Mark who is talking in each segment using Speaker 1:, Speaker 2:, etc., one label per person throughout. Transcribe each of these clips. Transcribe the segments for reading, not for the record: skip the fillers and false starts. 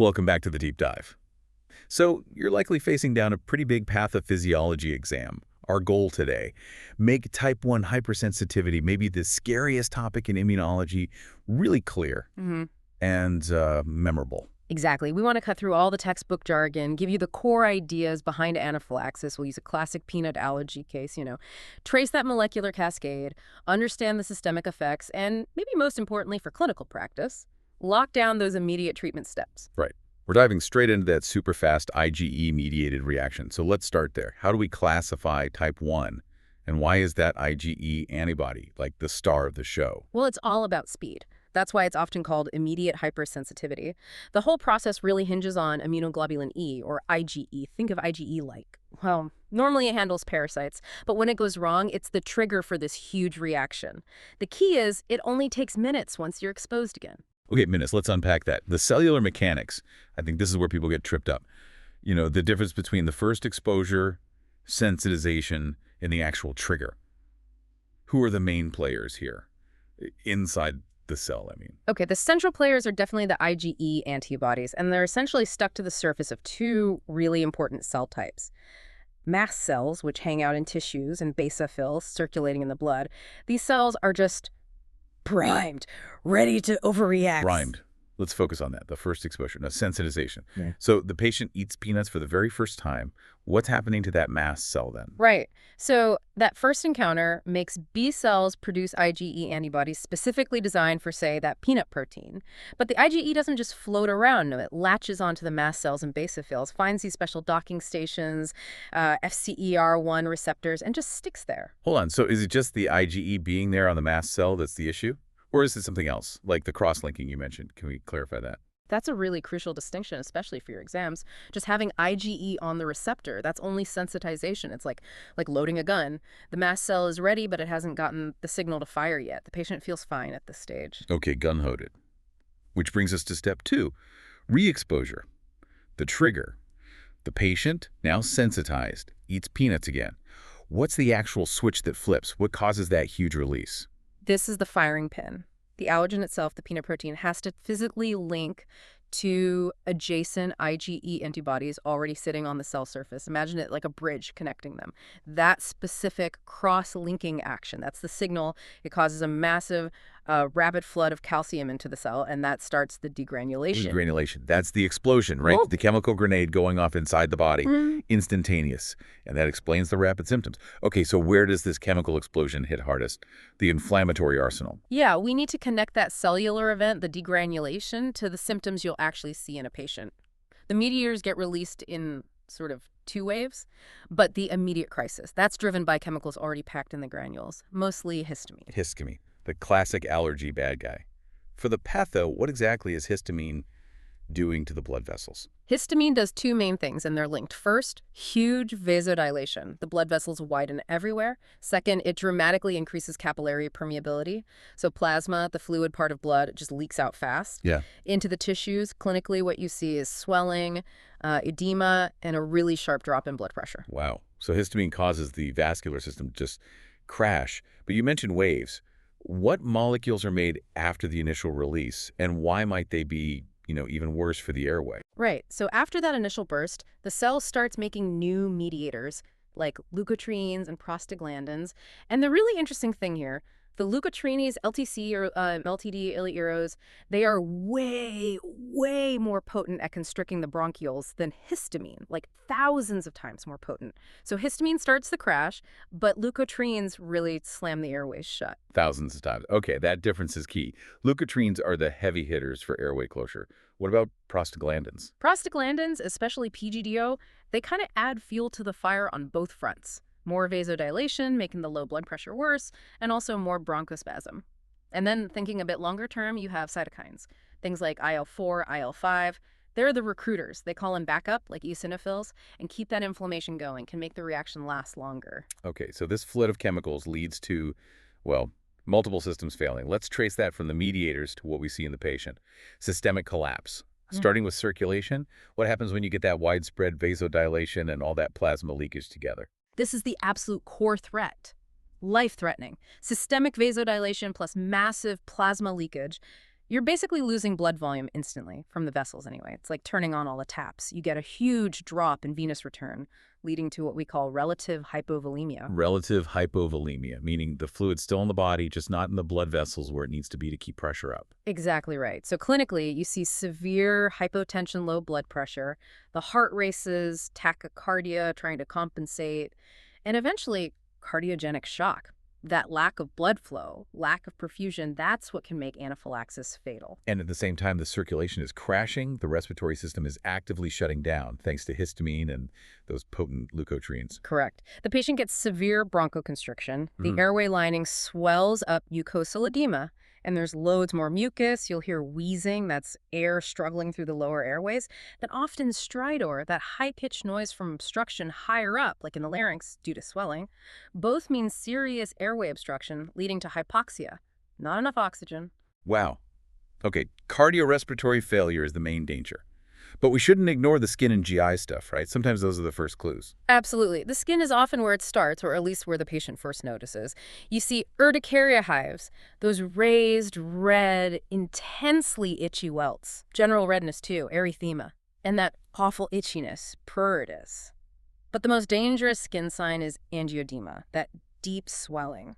Speaker 1: Welcome back to the deep dive. So, you're likely facing down a pretty big pathophysiology exam. Our goal today, make type 1 hypersensitivity, maybe the scariest topic in immunology, really clear and memorable.
Speaker 2: Exactly. We want to cut through all the textbook jargon, give you the core ideas behind anaphylaxis. We'll use a classic peanut allergy case, trace that molecular cascade, understand the systemic effects, and maybe most importantly for clinical practice, lock down those immediate treatment steps.
Speaker 1: Right. We're diving straight into that super fast IgE-mediated reaction. So let's start there. How do we classify type 1? And why is that IgE antibody like the star of the show?
Speaker 2: Well, it's all about speed. That's why it's often called immediate hypersensitivity. The whole process really hinges on immunoglobulin E, or IgE. Think of IgE like. Well, normally it handles parasites, but when it goes wrong, it's the trigger for this huge reaction. The key is it only takes minutes once you're exposed again.
Speaker 1: Okay, minutes, let's unpack that. The cellular mechanics, I think this is where people get tripped up. The difference between the first exposure, sensitization, and the actual trigger. Who are the main players here? Inside the cell, I mean.
Speaker 2: Okay, the central players are definitely the IgE antibodies, and they're essentially stuck to the surface of two really important cell types. Mast cells, which hang out in tissues, and basophils circulating in the blood. These cells are just primed, ready to overreact.
Speaker 1: Primed. Let's focus on that, the first exposure. Now, sensitization.
Speaker 2: Yeah.
Speaker 1: So the patient eats peanuts for the very first time. What's happening to that mast cell then?
Speaker 2: Right. So that first encounter makes B cells produce IgE antibodies specifically designed for, say, that peanut protein. But the IgE doesn't just float around. No, it latches onto the mast cells and basophils, finds these special docking stations, FCER1 receptors, and just sticks there.
Speaker 1: Hold on. So is it just the IgE being there on the mast cell that's the issue? Or is it something else, like the cross-linking you mentioned? Can we clarify that?
Speaker 2: That's a really crucial distinction, especially for your exams. Just having IgE on the receptor, that's only sensitization. It's like loading a gun. The mast cell is ready, but it hasn't gotten the signal to fire yet. The patient feels fine at this stage.
Speaker 1: Okay, gun-loaded. Which brings us to step 2, re-exposure. The trigger. The patient, now sensitized, eats peanuts again. What's the actual switch that flips? What causes that huge release?
Speaker 2: This is the firing pin. The allergen itself, the peanut protein, has to physically link to adjacent IgE antibodies already sitting on the cell surface. Imagine it like a bridge connecting them. That specific cross-linking action, that's the signal. It causes a massive, rapid flood of calcium into the cell, and that starts the degranulation.
Speaker 1: Degranulation. That's the explosion, right?
Speaker 2: Oh.
Speaker 1: The chemical grenade going off inside the body. Instantaneous. And that explains the rapid symptoms. Okay, so where does this chemical explosion hit hardest? The inflammatory arsenal.
Speaker 2: Yeah, we need to connect that cellular event, the degranulation, to the symptoms you'll actually see in a patient. The mediators get released in sort of 2 waves, but the immediate crisis, that's driven by chemicals already packed in the granules, mostly histamine.
Speaker 1: Histamine, the classic allergy bad guy. For the patho, what exactly is histamine doing to the blood vessels?
Speaker 2: Histamine does 2 main things, and they're linked. First, huge vasodilation. The blood vessels widen everywhere. Second, it dramatically increases capillary permeability. So plasma, the fluid part of blood, just leaks out fast.
Speaker 1: Yeah.
Speaker 2: Into the tissues, clinically what you see is swelling, edema, and a really sharp drop in blood pressure.
Speaker 1: Wow. So histamine causes the vascular system to just crash. But you mentioned waves. What molecules are made after the initial release, and why might they be even worse for the airway?
Speaker 2: Right. So after that initial burst, the cell starts making new mediators like leukotrienes and prostaglandins. And the really interesting thing here, the leukotrienes, LTC or LTD, ilearos, they are way, way more potent at constricting the bronchioles than histamine, like thousands of times more potent. So histamine starts the crash, but leukotrienes really slam the airways shut.
Speaker 1: Thousands of times. Okay, that difference is key. Leukotrienes are the heavy hitters for airway closure. What about prostaglandins?
Speaker 2: Prostaglandins, especially PGDO, they kind of add fuel to the fire on both fronts. More vasodilation, making the low blood pressure worse, and also more bronchospasm. And then thinking a bit longer term, you have cytokines. Things like IL-4, IL-5. They're the recruiters. They call them backup, like eosinophils, and keep that inflammation going, can make the reaction last longer.
Speaker 1: Okay, so this flood of chemicals leads to, well, multiple systems failing. Let's trace that from the mediators to what we see in the patient. Systemic collapse. Starting with circulation, what happens when you get that widespread vasodilation and all that plasma leakage together?
Speaker 2: This is the absolute core threat. Life-threatening. Systemic vasodilation plus massive plasma leakage. You're basically losing blood volume instantly, from the vessels anyway. It's like turning on all the taps. You get a huge drop in venous return, leading to what we call relative hypovolemia.
Speaker 1: Relative hypovolemia, meaning the fluid's still in the body, just not in the blood vessels where it needs to be to keep pressure up.
Speaker 2: Exactly right. So clinically, you see severe hypotension, low blood pressure, the heart races, tachycardia, trying to compensate, and eventually cardiogenic shock. That lack of blood flow, lack of perfusion, that's what can make anaphylaxis fatal.
Speaker 1: And at the same time, the circulation is crashing, the respiratory system is actively shutting down thanks to histamine and those potent leukotrienes.
Speaker 2: Correct. The patient gets severe bronchoconstriction. The airway lining swells up, mucosal edema, and there's loads more mucus. You'll hear wheezing, that's air struggling through the lower airways. Then often stridor, that high-pitched noise from obstruction higher up, like in the larynx, due to swelling. Both mean serious airway obstruction, leading to hypoxia. Not enough oxygen.
Speaker 1: Wow. Okay, cardiorespiratory failure is the main danger. But we shouldn't ignore the skin and GI stuff, right? Sometimes those are the first clues.
Speaker 2: Absolutely. The skin is often where it starts, or at least where the patient first notices. You see urticaria hives, those raised, red, intensely itchy welts. General redness too, erythema. And that awful itchiness, pruritus. But the most dangerous skin sign is angioedema, that deep swelling.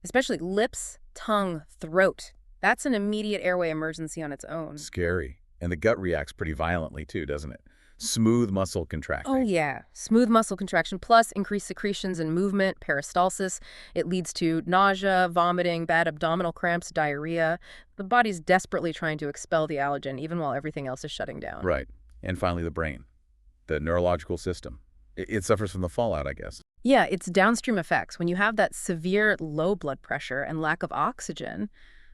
Speaker 2: Especially lips, tongue, throat. That's an immediate airway emergency on its own.
Speaker 1: Scary. And the gut reacts pretty violently too, doesn't it? Smooth muscle contracting.
Speaker 2: Oh yeah, smooth muscle contraction plus increased secretions and movement, peristalsis. It leads to nausea, vomiting, bad abdominal cramps, diarrhea. The body's desperately trying to expel the allergen even while everything else is shutting down.
Speaker 1: Right. And finally, the brain, the neurological system. It suffers from the fallout, I guess.
Speaker 2: Yeah, it's downstream effects. When you have that severe low blood pressure and lack of oxygen,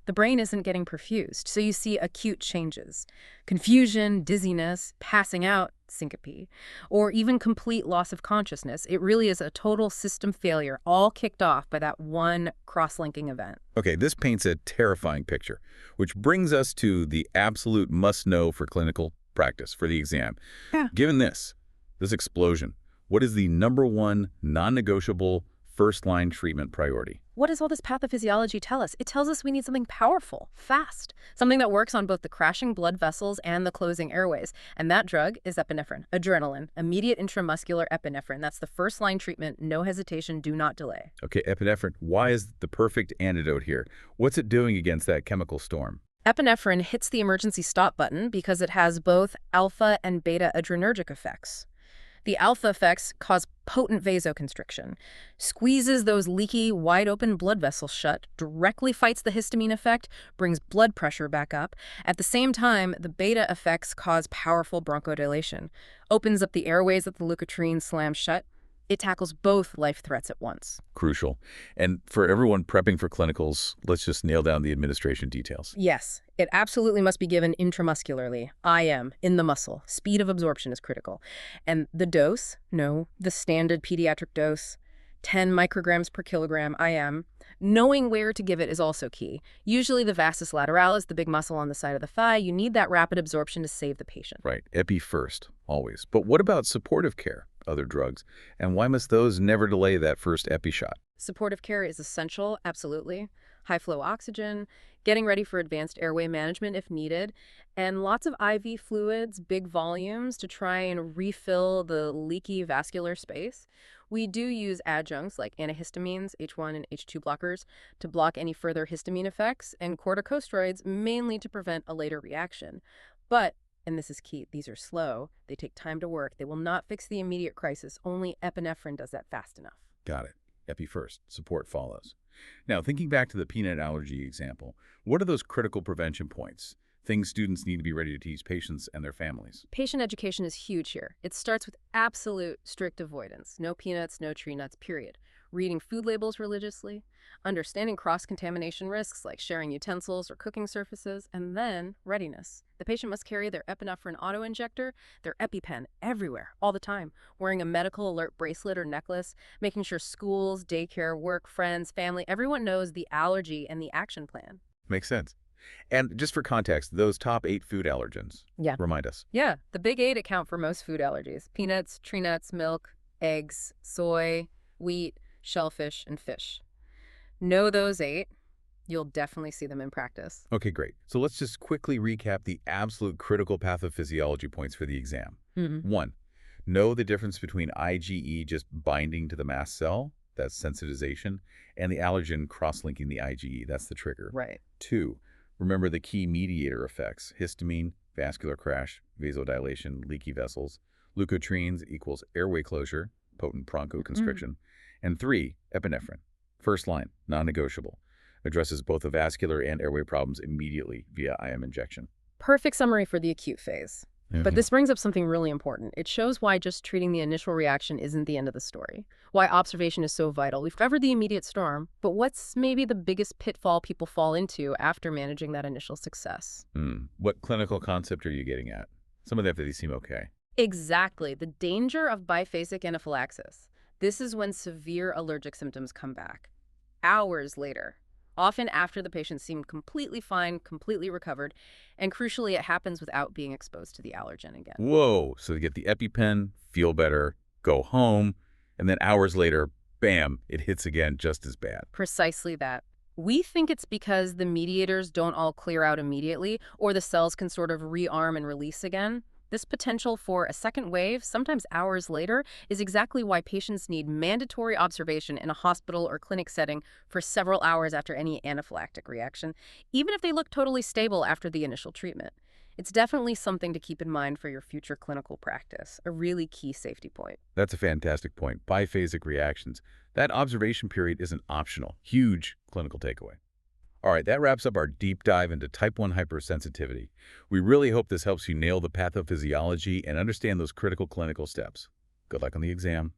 Speaker 2: the brain isn't getting perfused, so you see acute changes. Confusion, dizziness, passing out, syncope, or even complete loss of consciousness. It really is a total system failure, all kicked off by that one cross-linking event.
Speaker 1: Okay, this paints a terrifying picture, which brings us to the absolute must-know for clinical practice, for the exam.
Speaker 2: Yeah.
Speaker 1: Given this explosion, what is the #1 non-negotiable first-line treatment priority?
Speaker 2: What does all this pathophysiology tell us? It tells us we need something powerful, fast, something that works on both the crashing blood vessels and the closing airways. And that drug is epinephrine, adrenaline, immediate intramuscular epinephrine. That's the first-line treatment, no hesitation, do not delay.
Speaker 1: Okay, epinephrine, why is the perfect antidote here? What's it doing against that chemical storm?
Speaker 2: Epinephrine hits the emergency stop button because it has both alpha and beta adrenergic effects. The alpha effects cause potent vasoconstriction, squeezes those leaky, wide-open blood vessels shut, directly fights the histamine effect, brings blood pressure back up. At the same time, the beta effects cause powerful bronchodilation, opens up the airways that the leukotriene slams shut. It tackles both life threats at once.
Speaker 1: Crucial. And for everyone prepping for clinicals, let's just nail down the administration details.
Speaker 2: Yes, it absolutely must be given intramuscularly, IM, in the muscle. Speed of absorption is critical. And the dose, the standard pediatric dose, 10 micrograms per kilogram IM. Knowing where to give it is also key. Usually the vastus lateralis, the big muscle on the side of the thigh, you need that rapid absorption to save the patient.
Speaker 1: Right, epi first, always. But what about supportive care, other drugs? And why must those never delay that first epi shot?
Speaker 2: Supportive care is essential, absolutely. High flow oxygen, getting ready for advanced airway management if needed, and lots of IV fluids, big volumes to try and refill the leaky vascular space. We do use adjuncts like antihistamines, H1 and H2 blockers, to block any further histamine effects, and corticosteroids mainly to prevent a later reaction. But, and this is key, these are slow, they take time to work, they will not fix the immediate crisis, only epinephrine does that fast enough.
Speaker 1: Got it. Epi first, support follows. Now, thinking back to the peanut allergy example, what are those critical prevention points? Things students need to be ready to teach patients and their families.
Speaker 2: Patient education is huge here. It starts with absolute strict avoidance. No peanuts, no tree nuts, period. Reading food labels religiously, understanding cross-contamination risks like sharing utensils or cooking surfaces, and then readiness. The patient must carry their epinephrine auto-injector, their EpiPen everywhere, all the time, wearing a medical alert bracelet or necklace, making sure schools, daycare, work, friends, family, everyone knows the allergy and the action plan.
Speaker 1: Makes sense. And just for context, those top 8 food allergens, remind us.
Speaker 2: Yeah, the big 8 account for most food allergies. Peanuts, tree nuts, milk, eggs, soy, wheat, shellfish, and fish. Know those 8. You'll definitely see them in practice.
Speaker 1: Okay, great. So let's just quickly recap the absolute critical pathophysiology points for the exam.
Speaker 2: Mhm.
Speaker 1: 1. Know the difference between IgE just binding to the mast cell, that's sensitization, and the allergen cross-linking the IgE, that's the trigger.
Speaker 2: Right.
Speaker 1: 2. Remember the key mediator effects, histamine, vascular crash, vasodilation, leaky vessels. Leukotrienes equals airway closure, potent bronchoconstriction. And 3, epinephrine. First line, non-negotiable. Addresses both the vascular and airway problems immediately via IM injection.
Speaker 2: Perfect summary for the acute phase. But
Speaker 1: Mhm.
Speaker 2: this brings up something really important. It shows why just treating the initial reaction isn't the end of the story, why observation is so vital. We've covered the immediate storm, but what's maybe the biggest pitfall people fall into after managing that initial success?
Speaker 1: What clinical concept are you getting at? Some of that these seem okay.
Speaker 2: Exactly, the danger of biphasic anaphylaxis. This is when severe allergic symptoms come back hours later, often after the patient seemed completely fine, completely recovered, and crucially, it happens without being exposed to the allergen again.
Speaker 1: Whoa, so you get the EpiPen, feel better, go home, and then hours later, bam, it hits again just as bad.
Speaker 2: Precisely that. We think it's because the mediators don't all clear out immediately, or the cells can sort of rearm and release again. This potential for a second wave, sometimes hours later, is exactly why patients need mandatory observation in a hospital or clinic setting for several hours after any anaphylactic reaction, even if they look totally stable after the initial treatment. It's definitely something to keep in mind for your future clinical practice, a really key safety point.
Speaker 1: That's a fantastic point. Biphasic reactions. That observation period isn't optional. Huge clinical takeaway. All right, that wraps up our deep dive into type 1 hypersensitivity. We really hope this helps you nail the pathophysiology and understand those critical clinical steps. Good luck on the exam.